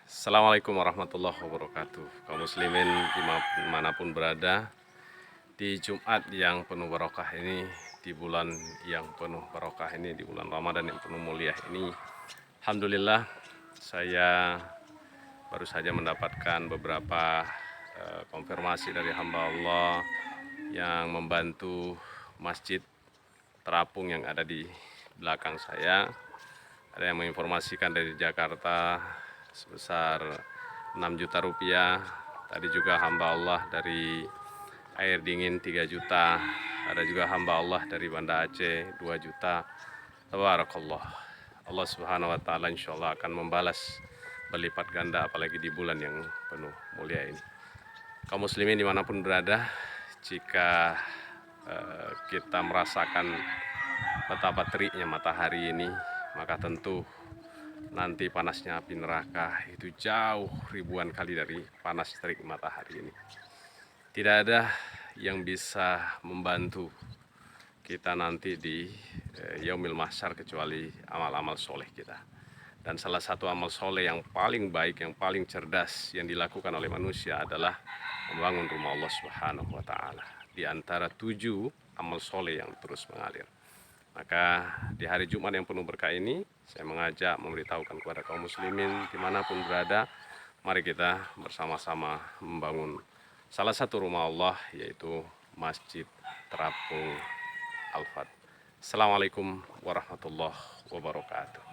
Assalamualaikum warahmatullahi wabarakatuh. Kaum muslimin dimanapun berada, di Jumat yang penuh barokah ini, di bulan yang penuh barokah ini, di bulan Ramadan yang penuh mulia ini, alhamdulillah saya baru saja mendapatkan beberapa konfirmasi dari hamba Allah yang membantu masjid terapung yang ada di belakang saya. Ada yang menginformasikan dari Jakarta sebesar 6 juta rupiah. Tadi juga hamba Allah dari Air Dingin 3 juta. Ada juga hamba Allah dari Banda Aceh 2 juta. Tabarakallah. Allah Subhanahu wa taala insyaallah akan membalas berlipat ganda apalagi di bulan yang penuh mulia ini. Kaum muslimin dimanapun berada, jika kita merasakan betapa teriknya matahari ini, maka tentu nanti panasnya api neraka itu jauh ribuan kali dari panas terik matahari ini. Tidak ada yang bisa membantu kita nanti di yaumil mahsyar kecuali amal-amal soleh kita. Dan salah satu amal soleh yang paling baik, yang paling cerdas yang dilakukan oleh manusia adalah membangun rumah Allah Subhanahu wa taala. Di antara 7 amal soleh yang terus mengalir. Maka di hari Jumat yang penuh berkah ini, saya mengajak memberitahukan kepada kaum muslimin dimanapun berada, mari kita bersama-sama membangun salah satu rumah Allah, yaitu Masjid Terapung Al-Fat. Assalamualaikum warahmatullahi wabarakatuh.